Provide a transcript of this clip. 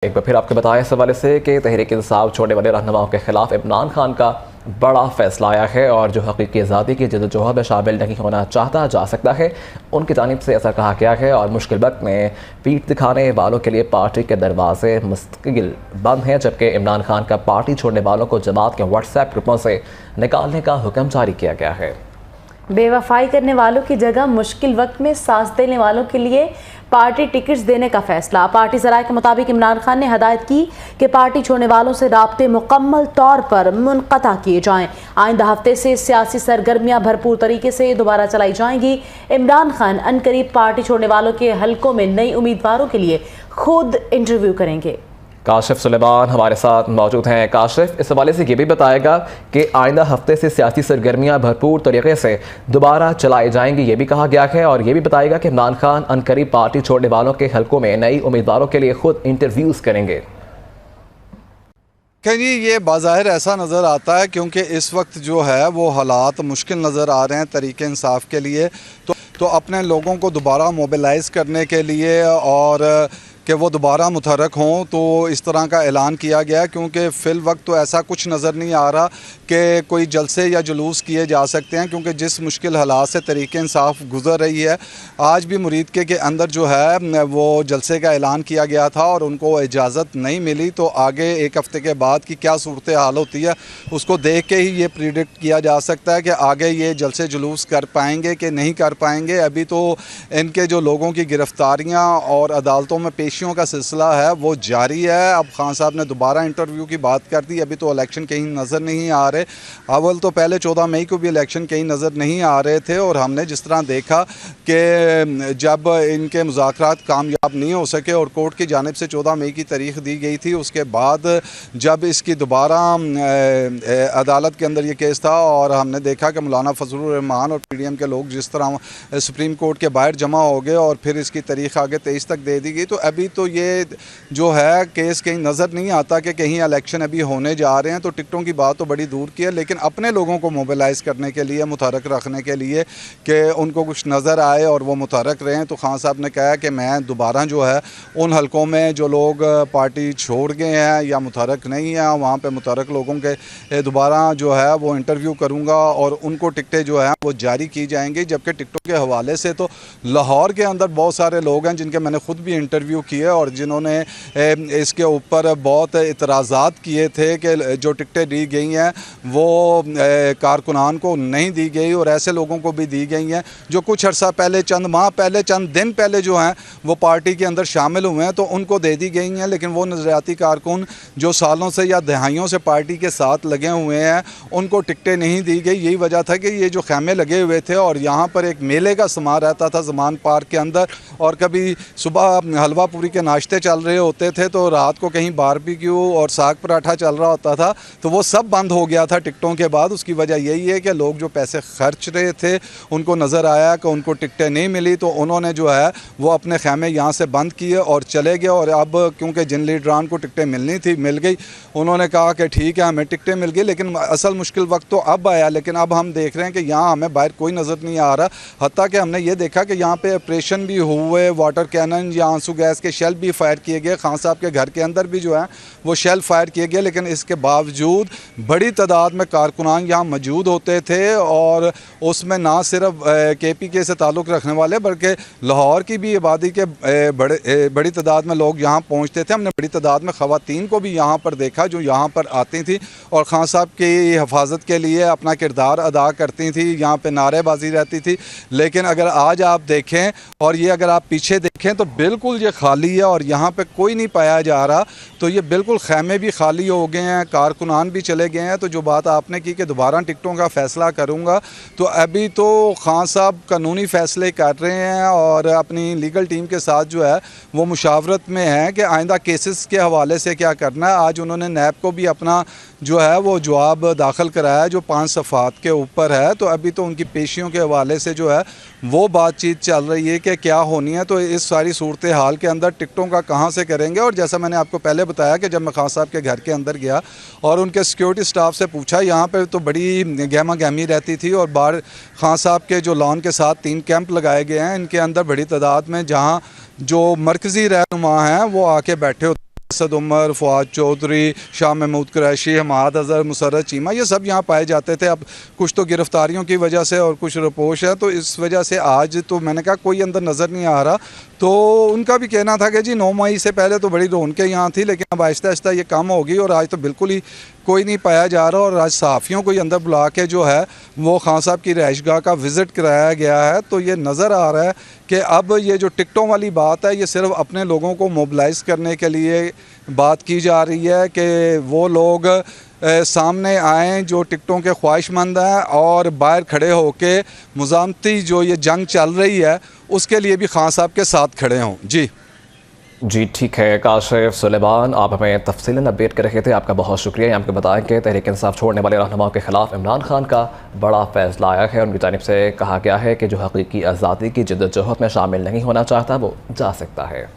एक बार फिर आपको बताया इस हवाले से कि तहरीक इंसाफ छोड़ने वाले रहनुमाओं के खिलाफ इमरान खान का बड़ा फैसला आया है और जो हकीकी आज़ादी की जदोजहद में शामिल नहीं होना चाहता जा सकता है, उनकी जानिब से ऐसा कहा गया है। और मुश्किल वक्त में पीठ दिखाने वालों के लिए पार्टी के दरवाजे मुस्तकिल बंद हैं, जबकि इमरान खान का पार्टी छोड़ने वालों को जमात के व्हाट्सएप ग्रुपों से निकालने का हुक्म जारी किया गया है। बेवफाई करने वालों की जगह मुश्किल वक्त में सांस देने वालों के लिए पार्टी टिकट्स देने का फैसला। पार्टी ज़राए के मुताबिक इमरान खान ने हदायत की कि पार्टी छोड़ने वालों से राब्ते मुकम्मल तौर पर मुनक़ता किए जाएं। आइंदा हफ्ते से सियासी सरगर्मियां भरपूर तरीके से दोबारा चलाई जाएंगी। इमरान खान अनकरीब पार्टी छोड़ने वालों के हलकों में नई उम्मीदवारों के लिए खुद इंटरव्यू करेंगे। काशिफ सुलेमान हमारे साथ मौजूद हैं। काशिफ, इस हवाले से ये भी बताएगा कि आइंदा हफ्ते से सियासी सरगर्मियां भरपूर तरीके से दोबारा चलाई जाएंगी, ये भी कहा गया है। और ये भी बताएगा कि इमरान खान अनकरीब पार्टी छोड़ने वालों के हलकों में नई उम्मीदवारों के लिए खुद इंटरव्यूज़ करेंगे। जी, ये बाज़ाहिर ऐसा नज़र आता है क्योंकि इस वक्त जो है वो हालात मुश्किल नज़र आ रहे हैं तहरीक इंसाफ के लिए, तो अपने लोगों को दोबारा मोबिलाइज़ करने के लिए और कि वो दोबारा मुतहरक हों, तो इस तरह का ऐलान किया गया। क्योंकि फ़िल वक्त तो ऐसा कुछ नज़र नहीं आ रहा कि कोई जलसे या जुलूस किए जा सकते हैं, क्योंकि जिस मुश्किल हालात से तहरीक इंसाफ गुज़र रही है, आज भी मुरीद के अंदर जो है वो जलसे का ऐलान किया गया था और उनको इजाज़त नहीं मिली। तो आगे एक हफ़्ते के बाद की क्या सूरत हाल होती है उसको देख के ही ये प्रिडिक्ट किया जा सकता है कि आगे ये जलसे जुलूस कर पाएंगे कि नहीं कर पाएंगे। अभी तो इनके जो लोगों की गिरफ़्तारियाँ और अदालतों में पेश का सिलसिला है वो जारी है। अब खान साहब ने दोबारा इंटरव्यू की बात कर दी। अभी तो इलेक्शन कहीं नज़र नहीं आ रहे। अव्वल तो पहले 14 मई को भी इलेक्शन कहीं नज़र नहीं आ रहे थे और हमने जिस तरह देखा कि जब इनके मुज़ाकरात कामयाब नहीं हो सके और कोर्ट की जानिब से 14 मई की तारीख दी गई थी, उसके बाद जब इसकी दोबारा अदालत के अंदर ये केस था और हमने देखा कि मौलाना फजलुर रहमान और PDM के लोग जिस तरह सुप्रीम कोर्ट के बाहर जमा हो गए और फिर इसकी तारीख आगे 23 तक दे दी गई, तो अभी तो ये जो है केस कहीं नज़र नहीं आता कि कहीं इलेक्शन अभी होने जा रहे हैं। तो टिकटों की बात तो बड़ी दूर की है, लेकिन अपने लोगों को मोबिलाइज़ करने के लिए, मुतहरक रखने के लिए कि उनको कुछ नज़र आए और वो मुतहरक रहें, तो खान साहब ने कहा कि मैं दोबारा जो है उन हलकों में जो लोग पार्टी छोड़ गए हैं या मुतहरक नहीं हैं, वहाँ पर मुतहरक लोगों के दोबारा जो है वो इंटरव्यू करूँगा और उनको टिकटें जो हैं वो जारी की जाएंगी। जबकि टिकटों के हवाले से तो लाहौर के अंदर बहुत सारे लोग हैं जिनके मैंने ख़ुद भी इंटरव्यू किए और जिन्होंने इसके ऊपर बहुत इतराज़ात किए थे कि जो टिकटें दी गई हैं वो कारकुनान को नहीं दी गई और ऐसे लोगों को भी दी गई हैं जो कुछ अर्सा पहले, चंद माह पहले, चंद दिन पहले जो हैं वो पार्टी के अंदर शामिल हुए हैं, तो उनको दे दी गई हैं। लेकिन वो नज़रियाती कारकुन जो सालों से या दहाइयों से पार्टी के साथ लगे हुए हैं उनको टिकटें नहीं दी गई। यही वजह था कि ये जो खैमे लगे हुए थे और यहाँ पर एक मेले का समा रहता था ज़मान पार्क के अंदर, और कभी सुबह हलवा पूरी के नाश्ते चल रहे होते थे तो रात को कहीं बारबेक्यू और साग पराठा चल रहा होता था, तो वो सब बंद हो गया था टिकटों के बाद। उसकी वजह यही है कि लोग जो पैसे खर्च रहे थे उनको नज़र आया कि उनको टिकटें नहीं मिली, तो उन्होंने जो है वो अपने खैमे यहाँ से बंद किए और चले गए। और अब क्योंकि जिन लीडरान को टिकटें मिलनी थी मिल गई, उन्होंने कहा कि ठीक है हमें टिकटें मिल गई, लेकिन असल मुश्किल वक्त तो अब आया। लेकिन अब हम देख रहे हैं कि यहाँ हमें बाहर कोई नज़र नहीं आ रहा। हत्ता कि हमने ये देखा कि यहाँ पे ऑपरेशन भी हुए, वाटर कैनन या आंसू गैस के शेल भी फायर किए गए, खान साहब के घर के अंदर भी जो है वो शेल फायर किए गए। लेकिन इसके बावजूद बड़ी तादाद में कारकुनान यहाँ मौजूद होते थे और उसमें ना सिर्फ KPK से ताल्लुक़ रखने वाले बल्कि लाहौर की भी आबादी के बड़ी तादाद में लोग यहाँ पहुँचते थे। हमने बड़ी तादाद में ख़वातीन को भी यहाँ पर देखा जो यहाँ पर आती थी और खान साहब की हिफाजत के लिए अपना किरदार अदा करती थी, यहाँ पर नारेबाजी रहती थी। लेकिन अगर आज आप देखें और ये अगर आप पीछे देखें तो बिल्कुल ये खाली है और यहाँ पे कोई नहीं पाया जा रहा। तो ये बिल्कुल खैमे भी खाली हो गए हैं, कारकुनान भी चले गए हैं। तो जो बात आपने की कि दोबारा टिकटों का फ़ैसला करूँगा, तो अभी तो खान साहब कानूनी फ़ैसले कर रहे हैं और अपनी लीगल टीम के साथ जो है वो मुशावरत में है कि आइंदा केसेस के हवाले से क्या करना है। आज उन्होंने नैब को भी अपना जो है वो जवाब दाखिल कराया जो 5 सफ़ात के ऊपर है। तो अभी तो उनकी पेशियों के हवाले से जो है वो बातचीत चल रही है कि क्या होनी है। तो इस सारी सूरत हाल के अंदर टिकटों का कहाँ से करेंगे। और जैसा मैंने आपको पहले बताया कि जब मैं खान साहब के घर के अंदर गया और उनके सिक्योरिटी स्टाफ से पूछा, यहाँ पर तो बड़ी गहमा गहमी रहती थी और बाहर खान साहब के जो लॉन के साथ 3 कैंप लगाए गए हैं, इनके अंदर बड़ी तादाद में जहाँ जो मरकज़ी रहनुमा हैं वो आके बैठे होते असद उमर, फवाद चौधरी, शाह महमूद कुरैशी, हमाद अजहर, मुसर्रत चीमा, ये सब यहाँ पाए जाते थे। अब कुछ तो गिरफ्तारियों की वजह से और कुछ रिपोर्ट है, तो इस वजह से आज तो मैंने कहा कोई अंदर नज़र नहीं आ रहा। तो उनका भी कहना था कि जी 9 मई से पहले तो बड़ी रौनकें यहाँ थी, लेकिन अब आहिस्ता आहिस्ता ये कम होगी और आज तो बिल्कुल ही कोई नहीं पाया जा रहा। और आज सहाफ़ियों को अंदर बुला के जो है वो खान साहब की रहायशगाह का विज़िट कराया गया है। तो ये नज़र आ रहा है कि अब ये जो टिकटों वाली बात है, ये सिर्फ अपने लोगों को मोबिलाइज़ करने के लिए बात की जा रही है कि वो लोग सामने आएँ जो टिकटों के ख्वाहिशमंद हैं और बाहर खड़े होके मुज़ामती जो ये जंग चल रही है उसके लिए भी खान साहब के साथ खड़े हों। जी ठीक है काशिफ सुलेमान, आप हमें तफसीलन अपडेट कर रहे थे, आपका बहुत शुक्रिया। आपको बताएं कि तहरीक इंसाफ छोड़ने वाले रहनुमाओं के खिलाफ इमरान खान का बड़ा फैसला आया है। उनकी जानिब से कहा गया है कि जो हकीकी आज़ादी की जद्दोजहद में शामिल नहीं होना चाहता वो जा सकता है।